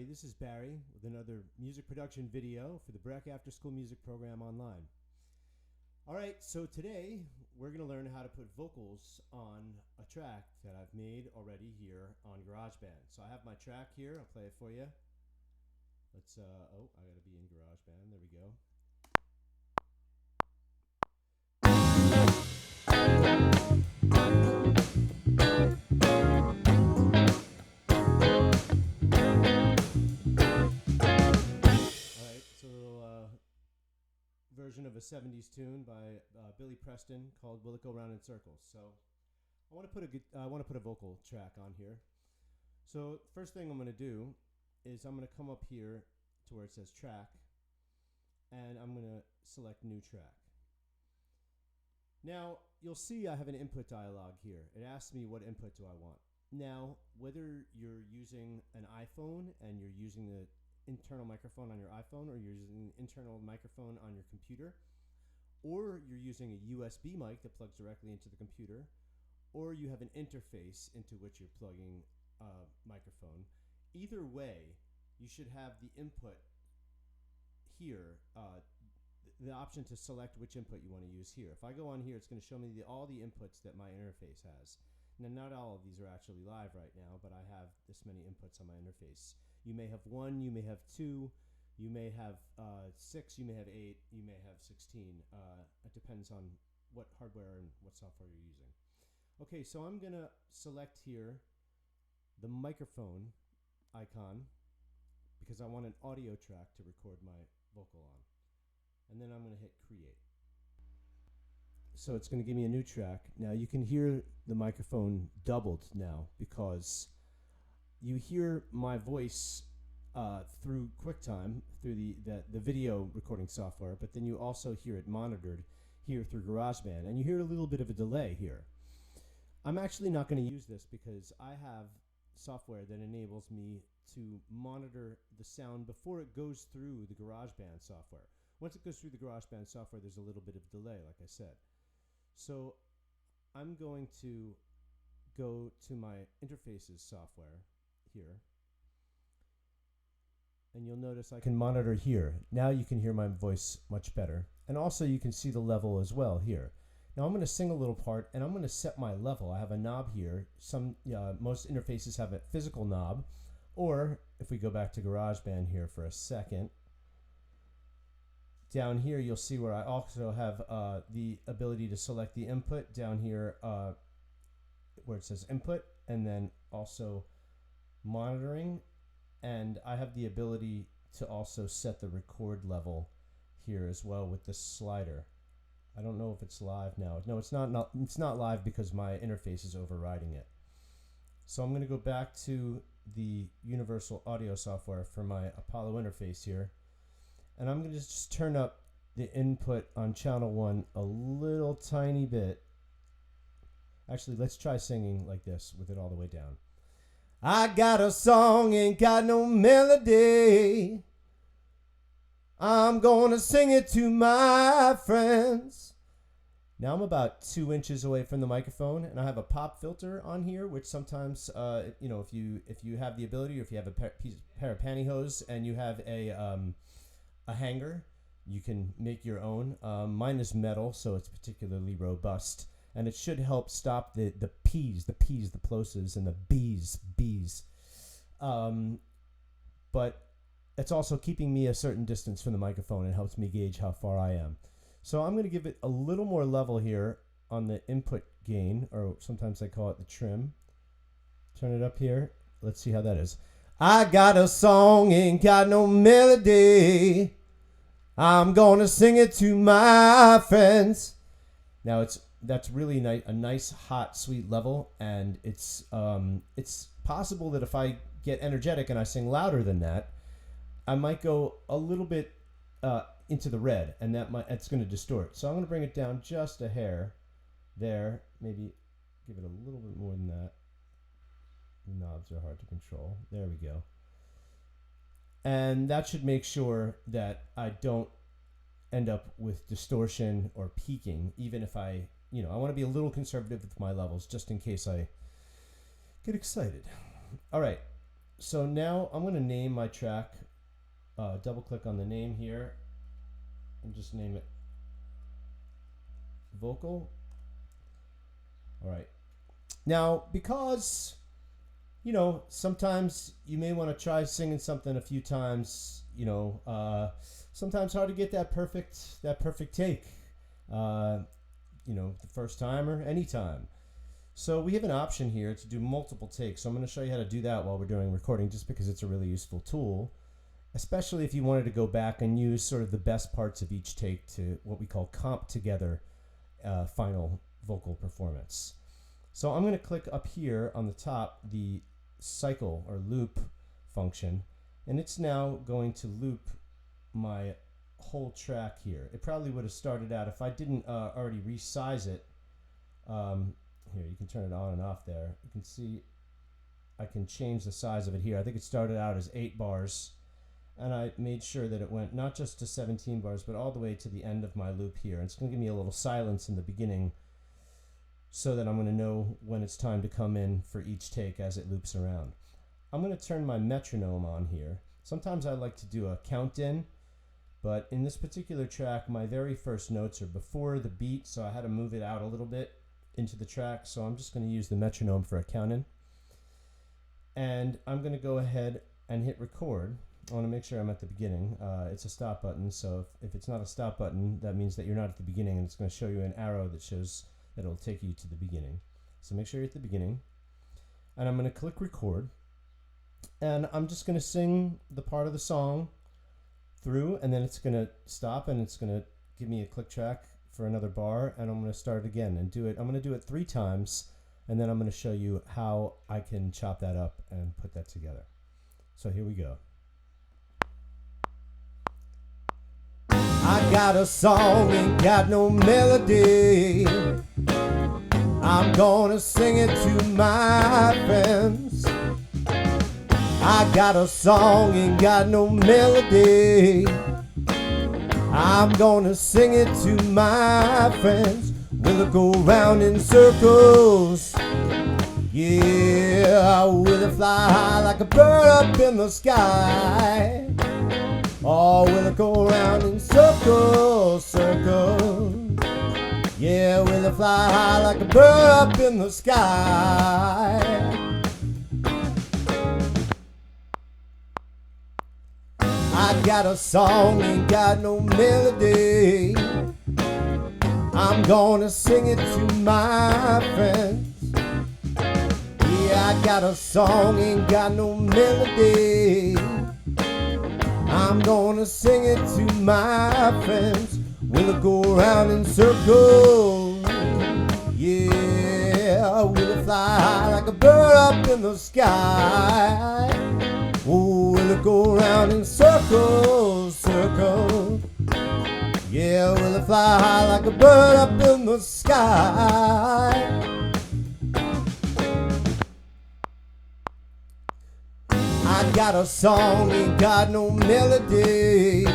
This is Barry with another music production video for the Breck After School Music Program online. Alright, so today we're going to learn how to put vocals on a track that I've made already here on GarageBand. So I have my track here, I'll play it for you. Let's, I gotta be in GarageBand, there we go. Version of a 70s tune by Billy Preston called "Will It Go Round in Circles." So I want to put a vocal track on here. So first thing I'm going to do is I'm going to come up here to where it says track, and I'm going to select new track. Now you'll see I have an input dialog here. It asks me what input do I want. Now whether you're using an iPhone and you're using the internal microphone on your iPhone, or you're using an internal microphone on your computer, or you're using a USB mic that plugs directly into the computer, or you have an interface into which you're plugging a microphone. Either way, you should have the input here, the option to select which input you want to use here. If I go on here, it's going to show me all the inputs that my interface has. Now, not all of these are actually live right now, but I have this many inputs on my interface. You may have 1, you may have 2, you may have 6, you may have 8, you may have 16. It depends on what hardware and what software you're using. Okay, so I'm going to select here the microphone icon because I want an audio track to record my vocal on. And then I'm going to hit create. So it's going to give me a new track. Now you can hear the microphone doubled now because you hear my voice through QuickTime, through the video recording software, but then you also hear it monitored here through GarageBand, and you hear a little bit of a delay here. I'm actually not going to use this because I have software that enables me to monitor the sound before it goes through the GarageBand software. Once it goes through the GarageBand software, there's a little bit of delay, like I said. So I'm going to go to my interfaces software here, and you'll notice I can monitor here. Now you can hear my voice much better, and also you can see the level as well here. Now I'm going to sing a little part, and I'm going to set my level. I have a knob here. Most interfaces have a physical knob, or if we go back to GarageBand here for a second, down here you'll see where I also have the ability to select the input down here where it says input, and then also monitoring, and I have the ability to also set the record level here as well with this slider. I don't know if it's live now. No, it's not live because my interface is overriding it. So I'm going to go back to the universal audio software for my Apollo interface here, and I'm going to just turn up the input on channel 1 a little tiny bit. Actually, let's try singing like this with it all the way down. I got a song, ain't got no melody. I'm gonna sing it to my friends. Now I'm about 2 inches away from the microphone, and I have a pop filter on here, which sometimes, if you have the ability, or if you have a pair of pantyhose and you have a hanger, you can make your own. Mine is metal, so it's particularly robust, and it should help stop the P's, the plosives, and the B's. But it's also keeping me a certain distance from the microphone. It helps me gauge how far I am. So I'm going to give it a little more level here on the input gain, or sometimes I call it the trim. Turn it up here. Let's see how that is. I got a song, ain't got no melody. I'm gonna sing it to my friends. Now that's really a nice, hot, sweet level, and it's possible that if I get energetic and I sing louder than that, I might go a little bit into the red, and it's going to distort. So I'm going to bring it down just a hair there, maybe give it a little bit more than that. The knobs are hard to control. There we go. And that should make sure that I don't end up with distortion or peaking, even if I want to be a little conservative with my levels just in case I get excited. All right. So now I'm going to name my track. Double click on the name here and just name it vocal. All right. Now, because sometimes you may want to try singing something a few times. Sometimes hard to get that perfect take. The first time or any time. So we have an option here to do multiple takes. So I'm going to show you how to do that while we're doing recording, just because it's a really useful tool, especially if you wanted to go back and use sort of the best parts of each take to what we call comp together final vocal performance. So I'm going to click up here on the top the cycle or loop function, and it's now going to loop my whole track here. It probably would have started out if I didn't already resize it. Here, you can turn it on and off there. You can see I can change the size of it here. I think it started out as 8 bars, and I made sure that it went not just to 17 bars, but all the way to the end of my loop here. And it's going to give me a little silence in the beginning so that I'm going to know when it's time to come in for each take as it loops around. I'm going to turn my metronome on here. Sometimes I like to do a count in, but in this particular track, my very first notes are before the beat, so I had to move it out a little bit into the track. So I'm just going to use the metronome for a count in. And I'm going to go ahead and hit record. I want to make sure I'm at the beginning. It's a stop button, so if it's not a stop button, that means that you're not at the beginning, and it's going to show you an arrow that shows that it'll take you to the beginning. So make sure you're at the beginning. And I'm going to click record. And I'm just going to sing the part of the song through, and then it's going to stop, and it's going to give me a click track for another bar, and I'm going to start again and do it. I'm going to do it 3 times, and then I'm going to show you how I can chop that up and put that together. So here we go. I got a song, ain't got no melody. I'm gonna sing it to my friends. I got a song, ain't got no melody. I'm gonna sing it to my friends. Will it go round in circles? Yeah, will it fly high like a bird up in the sky? Or will it go round in circles, circles? Yeah, will it fly high like a bird up in the sky? I got a song, ain't got no melody. I'm gonna sing it to my friends. Yeah, I got a song, ain't got no melody. I'm gonna sing it to my friends. Will it go round in circles? Yeah, will it fly high like a bird up in the sky? Oh, will it go round in circles, circles? Yeah, will it fly high like a bird up in the sky? I got a song, ain't got no melody.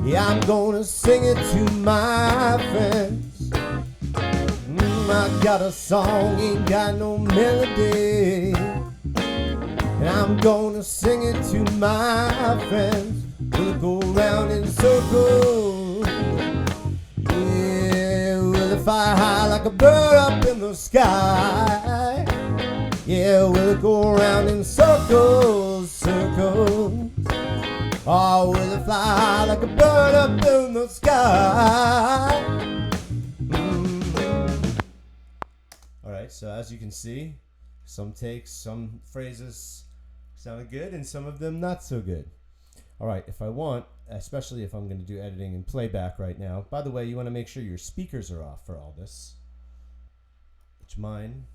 Yeah, I'm gonna sing it to my friends. I got a song, ain't got no melody. And I'm gonna sing it to my friends. Will it go round in circles? Yeah, will it fly high like a bird up in the sky? Yeah, will it go around in circles, circles? Or will it fly high like a bird up in the sky? All right, so as you can see, some takes, some phrases sounded good, and some of them not so good. All right, if I want, especially if I'm going to do editing and playback right now, by the way, you want to make sure your speakers are off for all this, which mine,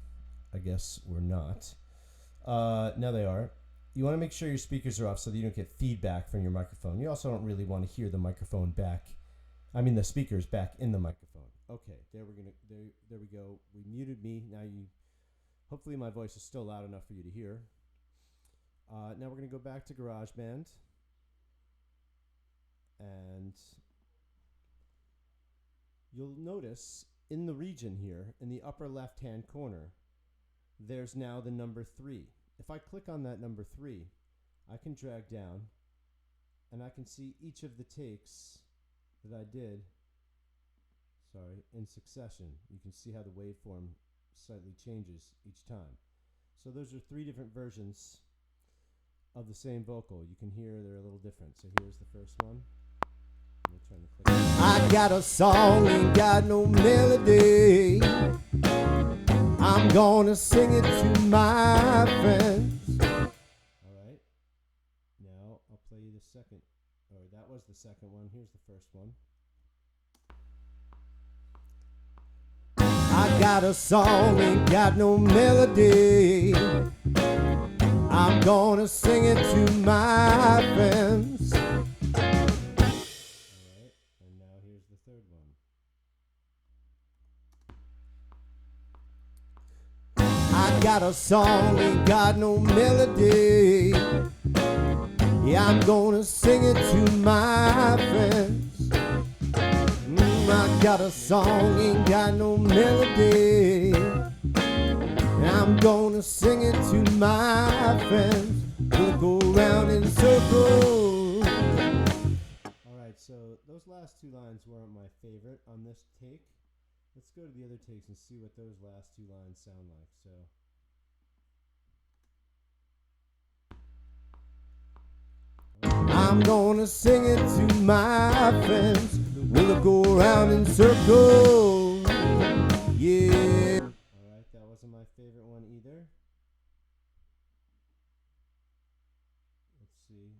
I guess, were not. Now they are. You want to make sure your speakers are off so that you don't get feedback from your microphone. You also don't really want to hear the microphone back. I mean the speakers back in the microphone. Okay, there we go. We muted me. Now hopefully my voice is still loud enough for you to hear. Now we're going to go back to GarageBand. And you'll notice in the region here, in the upper left-hand corner, there's now the number 3. if I click on that number 3, I can drag down and I can see each of the takes that I did, in succession. You can see how the waveform slightly changes each time. So those are 3 different versions of the same vocal. You can hear they're a little different. So here's the first one. I'm gonna turn the click. I got a song, ain't got no melody. I'm gonna sing it to my friends. Alright. Now I'll play you the second. Or that was the second one. Here's the first one. I got a song, ain't got no melody. I'm gonna sing it to my friends. Alright, and now here's the third one. I got a song, ain't got no melody. Yeah, I'm gonna sing it to my friends. I got a song, ain't got no melody. I'm gonna sing it to my friends. We'll go round in circles. Alright, so those last 2 lines weren't my favorite on this take. Let's go to the other takes and see what those last 2 lines sound like. I'm gonna sing it to my friends. We'll go around in circles. Yeah. Alright, that wasn't my favorite one either. Let's see.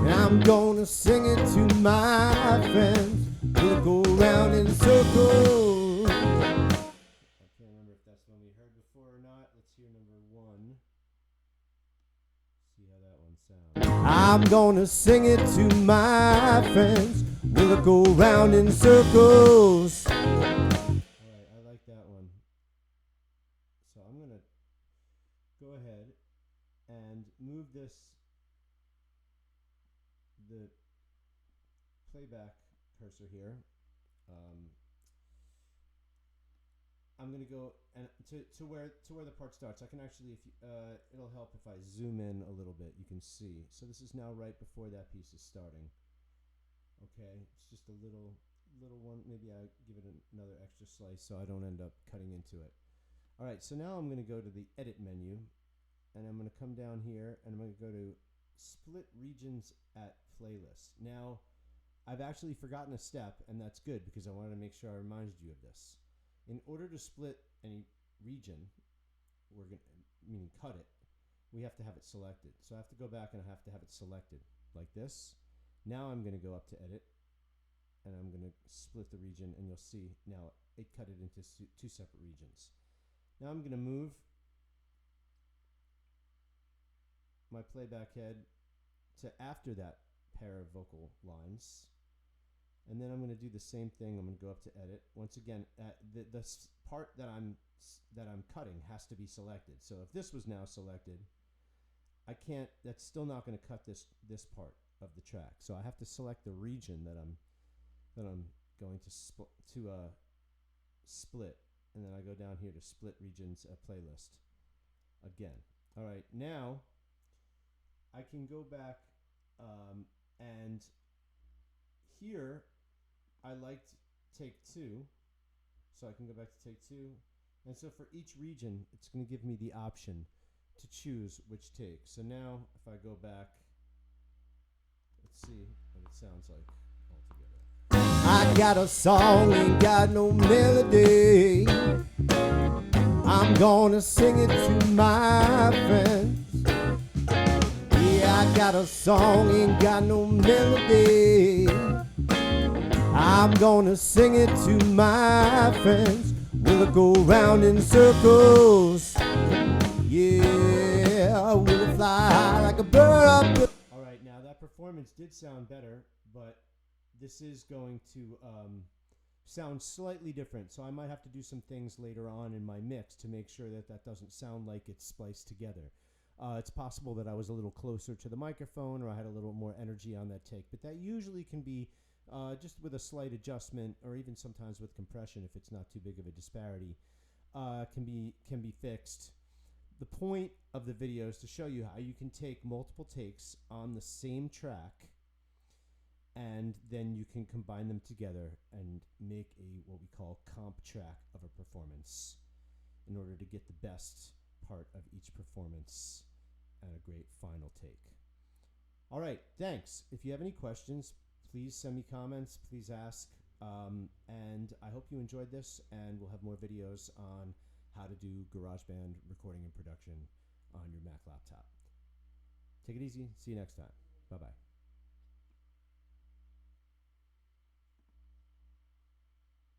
I'm gonna sing it to my friends. We'll go around in circles. I can't remember if that's one we heard before or not. Let's hear number 1. See how that one sounds. I'm gonna sing it to my friends. We'll go round in circles. Alright, I like that one. So I'm gonna go ahead and move the playback cursor here. I'm gonna go and to where the part starts. I can actually, if you, it'll help if I zoom in a little bit. You can see. So this is now right before that piece is starting. Okay, it's just a little one. Maybe I give it another extra slice so I don't end up cutting into it. All right, so now I'm gonna go to the edit menu, and I'm gonna come down here, and I'm gonna go to split regions at playlist. Now, I've actually forgotten a step, and that's good because I wanted to make sure I reminded you of this. In order to split any region, meaning cut it, we have to have it selected. So I have to go back and I have to have it selected like this. Now I'm going to go up to edit, and I'm going to split the region, and you'll see now it cut it into 2 separate regions. Now I'm going to move my playback head to after that pair of vocal lines. And then I'm going to do the same thing. I'm going to go up to edit. Once again, the part that I'm cutting has to be selected. So if this was now selected, I can't. That's still not going to cut this part of the track. So I have to select the region that I'm going to split, and then I go down here to split regions playlist again. All right, now I can go back and here I liked take 2, so I can go back to take 2, and so for each region it's going to give me the option to choose which take. So now if I go back, let's see what it sounds like altogether. I got a song, ain't got no melody. I'm gonna sing it to my friends. Yeah, I got a song, ain't got no melody. I'm gonna sing it to my friends. We'll go round in circles. Yeah, we'll fly high like a bird up. Alright, now that performance did sound better, but this is going to sound slightly different. So I might have to do some things later on in my mix to make sure that that doesn't sound like it's spliced together. It's possible that I was a little closer to the microphone, or I had a little more energy on that take, but that usually can be just with a slight adjustment, or even sometimes with compression if it's not too big of a disparity. can be fixed. The point of the video is to show you how you can take multiple takes on the same track, and then you can combine them together and make a what we call comp track of a performance in order to get the best part of each performance and a great final take. All right, thanks. If you have any questions, please send me comments, please ask, and I hope you enjoyed this, and we'll have more videos on how to do GarageBand recording and production on your Mac laptop. Take it easy. See you next time. Bye-bye.